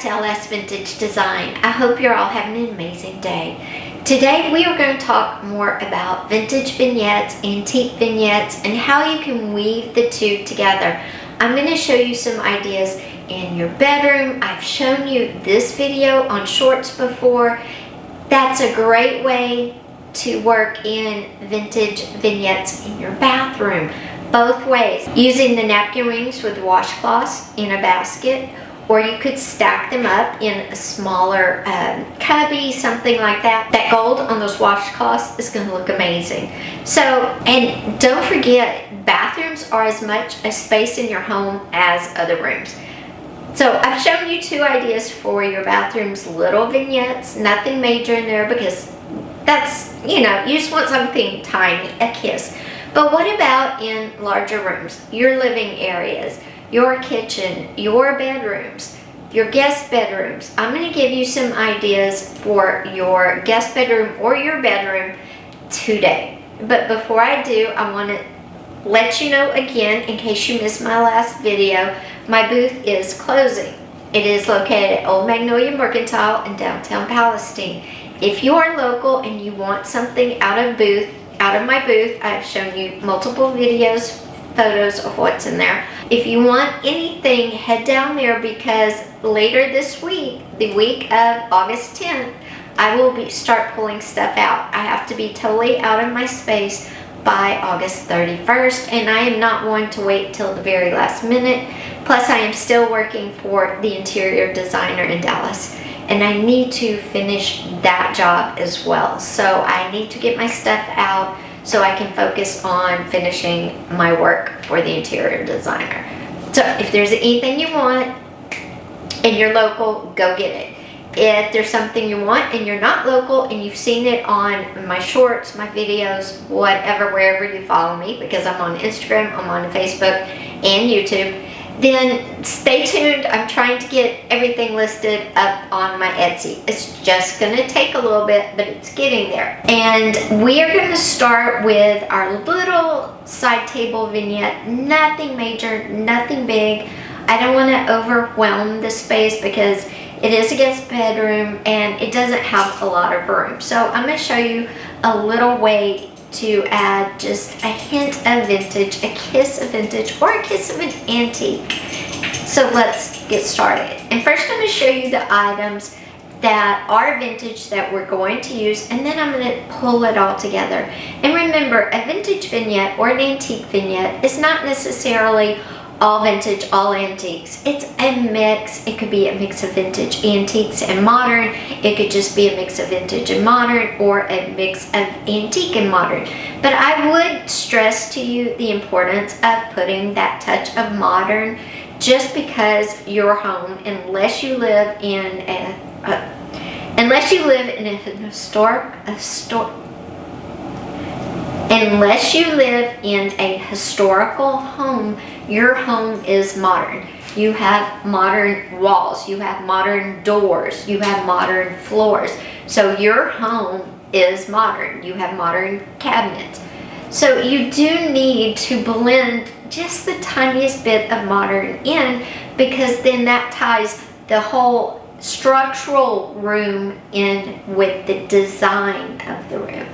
to LS Vintage Design. I hope you're all having an amazing day. Today we are going to talk more about vintage vignettes, antique vignettes, and how you can weave the two together. I'm going to show you some ideas in your bedroom. I've shown you this video on shorts before. That's a great way to work in vintage vignettes in your bathroom. Both ways, using the napkin rings with washcloths in a basket, or you could stack them up in a smaller cubby, something like that. That gold on those washcloths is going to look amazing. So, and don't forget, bathrooms are as much a space in your home as other rooms. So I've shown you two ideas for your bathroom's little vignettes, nothing major in there because that's, you just want something tiny, a kiss. But what about in larger rooms, your living areas, your kitchen, your bedrooms, your guest bedrooms? I'm going to give you some ideas for your guest bedroom or your bedroom today. But before I do, I want to let you know again, in case you missed my last video, my booth is closing. It is located at Old Magnolia Mercantile in downtown Palestine. If you are local and you want something out of my booth, I've shown you multiple videos, photos of what's in there. If you want anything, head down there, because later this week, the week of August 10th, I will start pulling stuff out. I have to be totally out of my space by August 31st, and I am not one to wait till the very last minute. Plus, I am still working for the interior designer in Dallas, and I need to finish that job as well. So I need to get my stuff out so I can focus on finishing my work for the interior designer. So if there's anything you want and you're local, go get it. If there's something you want and you're not local and you've seen it on my shorts, my videos, whatever, wherever you follow me, because I'm on Instagram, I'm on Facebook and YouTube, then stay tuned. I'm trying to get everything listed up on my Etsy. It's just going to take a little bit, but it's getting there. And we are going to start with our little side table vignette. Nothing major, nothing big. I don't want to overwhelm the space because it is a guest bedroom and it doesn't have a lot of room. So I'm going to show you a little way to add just a hint of vintage, a kiss of vintage, or a kiss of an antique. So let's get started. And first I'm going to show you the items that are vintage that we're going to use, and then I'm going to pull it all together. And remember, a vintage vignette or an antique vignette is not necessarily all vintage, all antiques. It's a mix. It could be a mix of vintage, antiques, and modern. It could just be a mix of vintage and modern, or a mix of antique and modern. But I would stress to you the importance of putting that touch of modern, just because your home, unless you live in a historical home, your home is modern. You have modern walls, you have modern doors, you have modern floors. So your home is modern. You have modern cabinets. So you do need to blend just the tiniest bit of modern in, because then that ties the whole structural room in with the design of the room.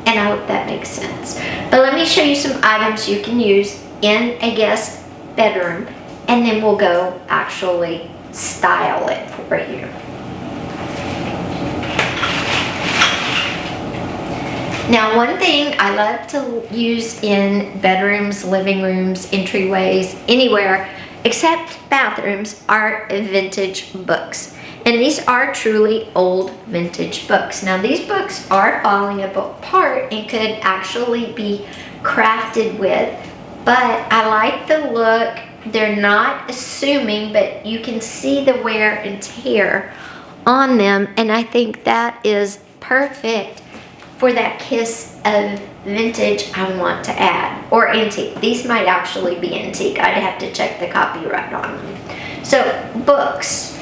And I hope that makes sense. But let me show you some items you can use in a guest bedroom, and then we'll go actually style it for you. Now, one thing I love to use in bedrooms, living rooms, entryways, anywhere except bathrooms are vintage books. And these are truly old vintage books. Now, these books are falling apart and could actually be crafted with, but I like the look. They're not assuming, but you can see the wear and tear on them, and I think that is perfect for that kiss of vintage I want to add, or antique. These might actually be antique. I'd have to check the copyright on them. So, books.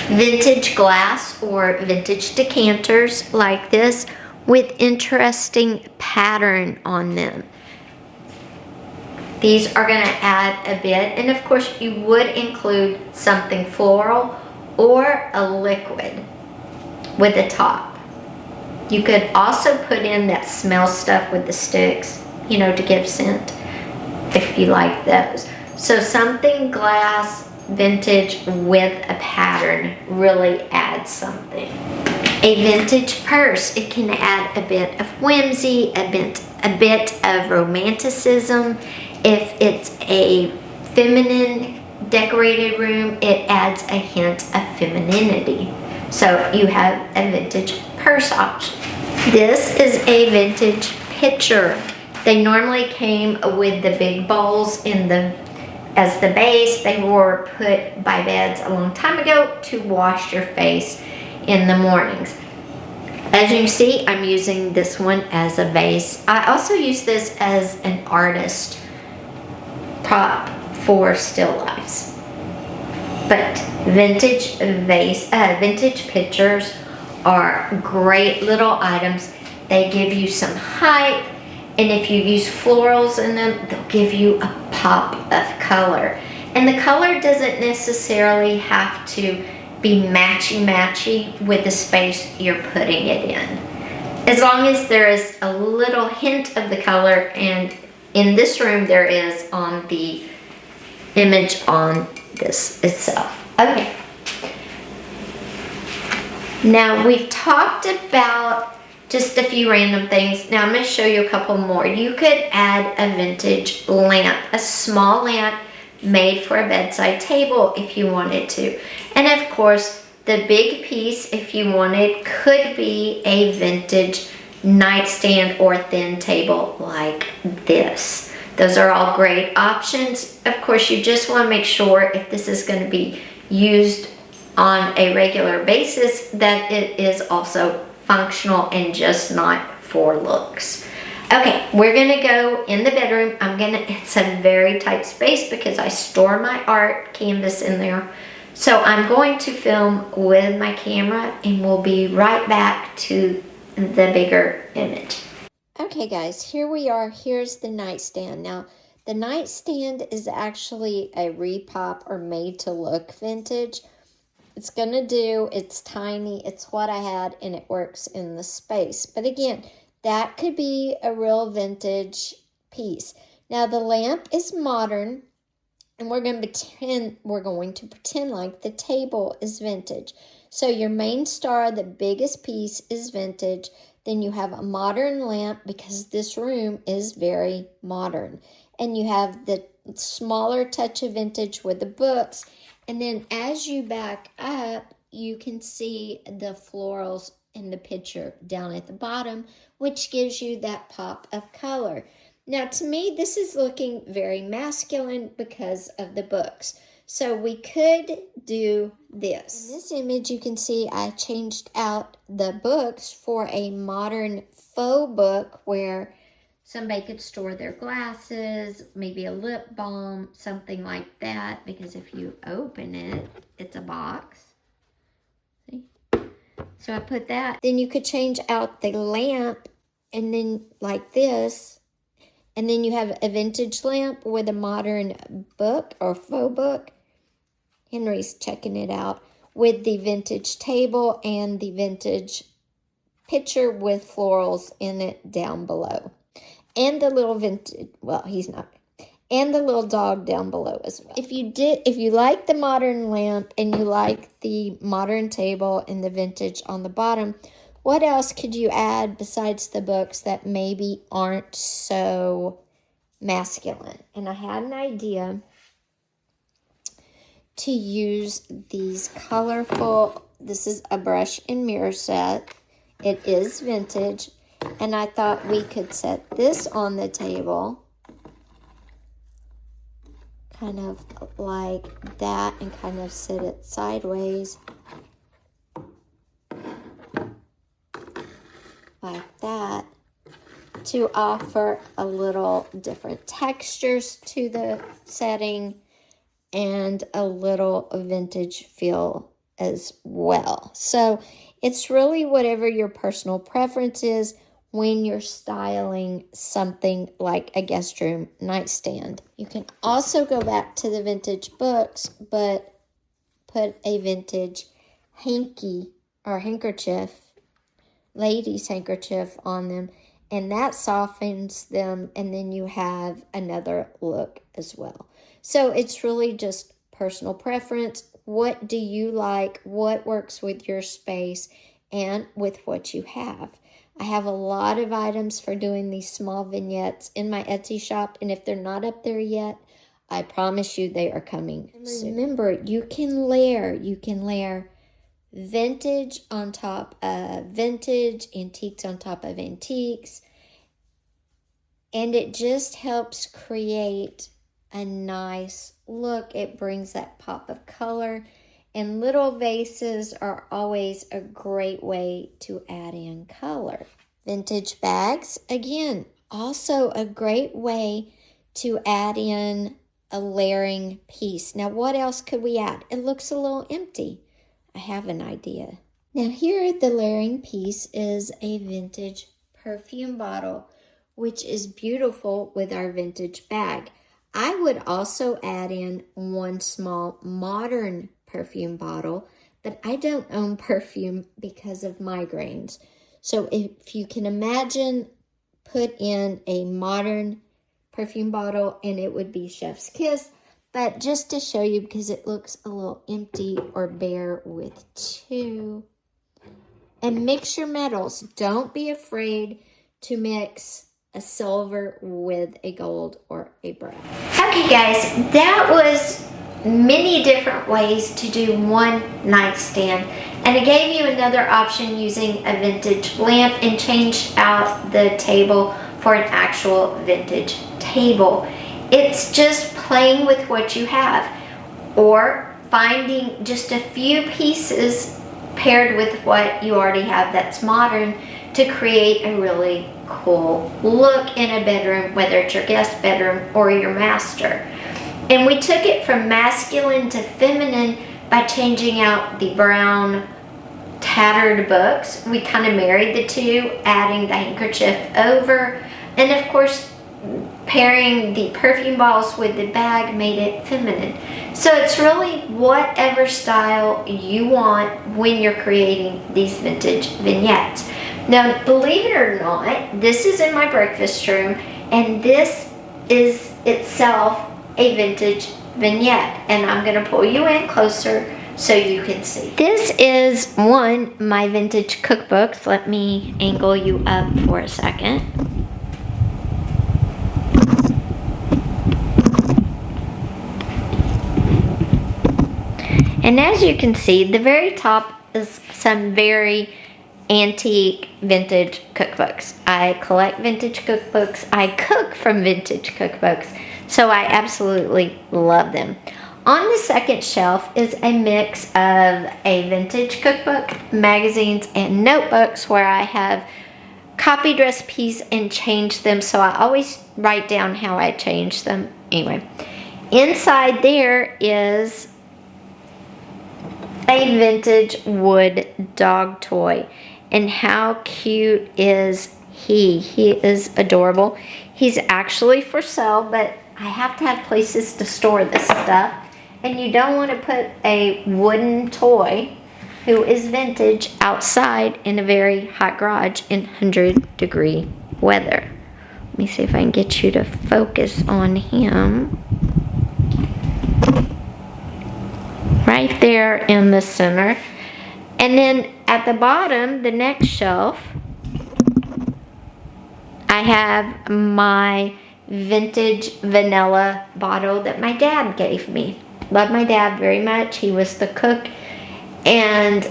Vintage glass or vintage decanters like this with interesting pattern on them. These are going to add a bit, and of course you would include something floral or a liquid with a top. You could also put in that smell stuff with the sticks, you know, to give scent, if you like those. So something glass, vintage with a pattern really adds something. A vintage purse, it can add a bit of whimsy, a bit of romanticism. If it's a feminine decorated room, it adds a hint of femininity. So you have a vintage purse option. This is a vintage pitcher. They normally came with the big bowls as the base. They were put by beds a long time ago to wash your face in the mornings. As you can see, I'm using this one as a vase. I also use this as an artist prop for still lifes. But vintage pictures are great little items. They give you some height, and if you use florals in them, they'll give you a pop of color. And the color doesn't necessarily have to be matchy-matchy with the space you're putting it in. As long as there is a little hint of the color, and in this room there is on the image on this itself. Okay. Now we've talked about just a few random things. Now I'm going to show you a couple more. You could add a vintage lamp, a small lamp made for a bedside table if you wanted to. And of course, the big piece, if you wanted, could be a vintage nightstand or thin table like this. Those are all great options. Of course, you just want to make sure if this is going to be used on a regular basis that it is also functional and just not for looks. Okay, we're gonna go in the bedroom. It's a very tight space because I store my art canvas in there. So I'm going to film with my camera and we'll be right back to the bigger image. Okay guys, here we are. Here's the nightstand. Now, the nightstand is actually a repop or made to look vintage. It's it's tiny, it's what I had, and it works in the space. But again, that could be a real vintage piece. Now the lamp is modern, and we're going to pretend like the table is vintage. So your main star, the biggest piece, is vintage. Then you have a modern lamp because this room is very modern. And you have the smaller touch of vintage with the books. And then as you back up, you can see the florals in the picture down at the bottom, which gives you that pop of color. Now, to me, this is looking very masculine because of the books. So we could do this. In this image, you can see I changed out the books for a modern faux book where somebody could store their glasses, maybe a lip balm, something like that, because if you open it, it's a box. See? So I put that. Then you could change out the lamp, and then like this, and then you have a vintage lamp with a modern book or faux book. Henry's checking it out, with the vintage table and the vintage picture with florals in it down below. And the little vintage, well, he's not. And the little dog down below as well. If you like the modern lamp and you like the modern table and the vintage on the bottom, what else could you add besides the books that maybe aren't so masculine? And I had an idea to use these colorful, this is a brush and mirror set. It is vintage. And I thought we could set this on the table, kind of like that, and kind of sit it sideways, like that, to offer a little different textures to the setting and a little vintage feel as well. So it's really whatever your personal preference is when you're styling something like a guest room nightstand. You can also go back to the vintage books, but put a vintage hanky or handkerchief, ladies handkerchief on them, and that softens them, and then you have another look as well. So it's really just personal preference. What do you like? What works with your space and with what you have? I have a lot of items for doing these small vignettes in my Etsy shop, and if they're not up there yet, I promise you they are coming soon. Remember, you can layer vintage on top of vintage, antiques on top of antiques, and it just helps create a nice look. It brings that pop of color, and little vases are always a great way to add in color. Vintage bags, again, also a great way to add in a layering piece. Now, what else could we add? It looks a little empty. I have an idea. Now, here the layering piece is a vintage perfume bottle, which is beautiful with our vintage bag. I would also add in one small modern perfume bottle, but I don't own perfume because of migraines. So if you can imagine, put in a modern perfume bottle, and it would be Chef's Kiss. But just to show you, because it looks a little empty or bare with two. And mix your metals. Don't be afraid to mix a silver with a gold or a brown. Okay guys, that was many different ways to do one nightstand. And I gave you another option using a vintage lamp and changed out the table for an actual vintage table. It's just playing with what you have, or finding just a few pieces paired with what you already have that's modern to create a really cool look in a bedroom, whether it's your guest bedroom or your master. And we took it from masculine to feminine by changing out the brown tattered books. We kind of married the two, adding the handkerchief over, and of course pairing the perfume bottles with the bag made it feminine. So it's really whatever style you want when you're creating these vintage vignettes. Now, believe it or not, this is in my breakfast room, and this is itself a vintage vignette, and I'm going to pull you in closer so you can see. This is my vintage cookbooks. Let me angle you up for a second. And as you can see, the very top is some very antique vintage cookbooks. I collect vintage cookbooks. I cook from vintage cookbooks, so I absolutely love them. On the second shelf is a mix of a vintage cookbook, magazines, and notebooks where I have copied recipes and changed them, so I always write down how I change them. Anyway, inside there is a vintage wood dog toy. And how cute is he? He is adorable. He's actually for sale, but I have to have places to store this stuff. And you don't want to put a wooden toy who is vintage outside in a very hot garage in 100-degree weather. Let me see if I can get you to focus on him. Right there in the center. And then at the bottom, the next shelf, I have my vintage vanilla bottle that my dad gave me. Love my dad very much. He was the cook, and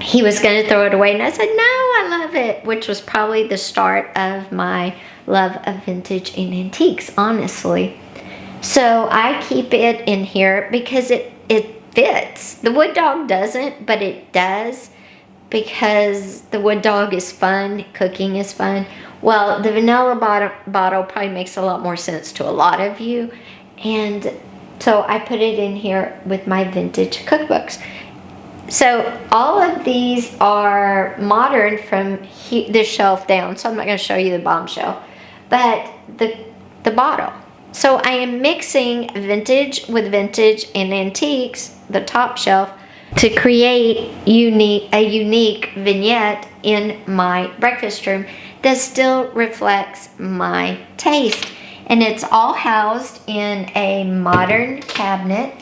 he was going to throw it away, and I said, no, I love it, which was probably the start of my love of vintage and antiques, honestly. So I keep it in here because it fits. The wood dog doesn't, but it does, because the wood dog is fun, cooking is fun. Well, the vanilla bottle probably makes a lot more sense to a lot of you, and so I put it in here with my vintage cookbooks. So all of these are modern from this shelf down, so I'm not going to show you the bottom shelf, but the bottle. So I am mixing vintage with vintage and antiques, the top shelf, to create a unique vignette in my breakfast room that still reflects my taste. And it's all housed in a modern cabinet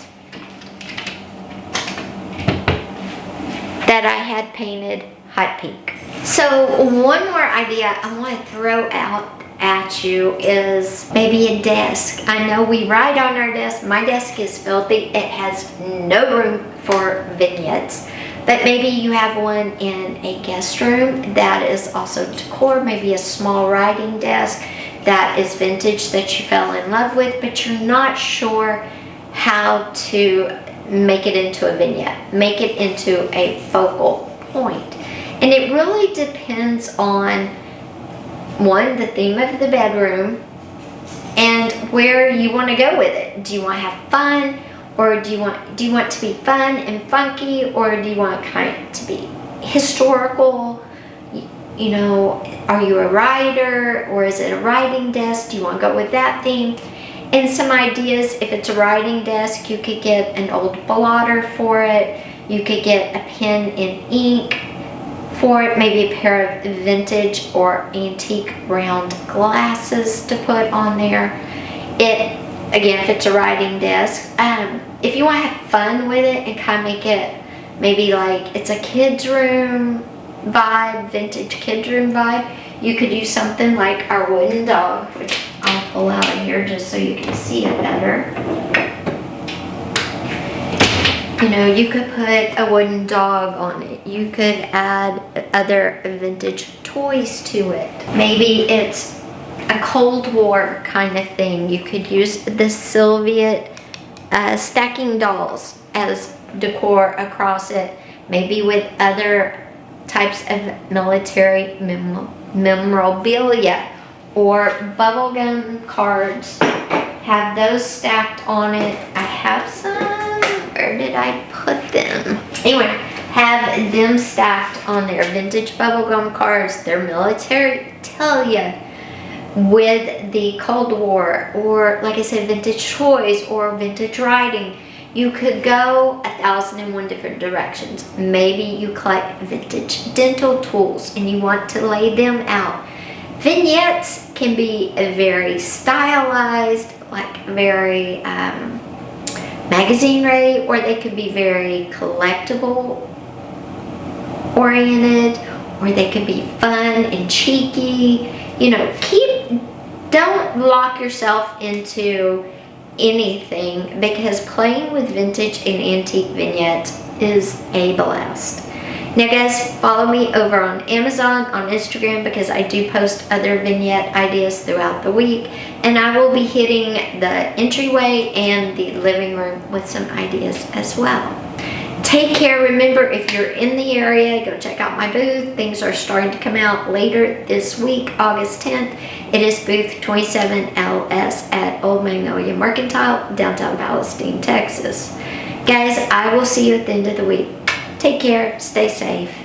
that I had painted hot pink. So one more idea I want to throw out at you is maybe a desk. I know we write on our desk. My desk is filthy. It has no room for vignettes. But maybe you have one in a guest room that is also decor, maybe a small writing desk that is vintage that you fell in love with, but you're not sure how to make it into a vignette, make it into a focal point. And it really depends on, one, the theme of the bedroom and where you want to go with it. Do you want to have fun, or do you want to be fun and funky, or do you want kind to be historical? You know, are you a writer, or is it a writing desk? Do you want to go with that theme? And some ideas, if it's a writing desk, you could get an old blotter for it. You could get a pen and ink for it, maybe a pair of vintage or antique round glasses to put on there. Again, if it's a writing desk, if you want to have fun with it and kind of make it maybe like it's a kid's room vibe, vintage kids room vibe, you could use something like our wooden dog, which I'll pull out of here just so you can see it better. You know, you could put a wooden dog on it. You could add other vintage toys to it. Maybe it's a Cold War kind of thing. You could use the Soviet stacking dolls as decor across it. Maybe with other types of military memorabilia or bubblegum cards. Have those stacked on it. I have some. Where did I put them? Anyway, have them stacked on there. Vintage bubblegum cards. They're military, tell ya, with the Cold War, or like I said, vintage toys or vintage writing. You could go 1,001 different directions. Maybe you collect vintage dental tools and you want to lay them out. Vignettes can be a very stylized, like very magazine ready, or they could be very collectible oriented, or they could be fun and cheeky. You know, don't lock yourself into anything, because playing with vintage and antique vignettes is a blast. Now guys, follow me over on Amazon, on Instagram, because I do post other vignette ideas throughout the week, and I will be hitting the entryway and the living room with some ideas as well. Take care. Remember, if you're in the area, go check out my booth. Things are starting to come out later this week, August 10th. It is booth 27LS at Old Magnolia Mercantile, downtown Palestine, Texas. Guys, I will see you at the end of the week. Take care. Stay safe.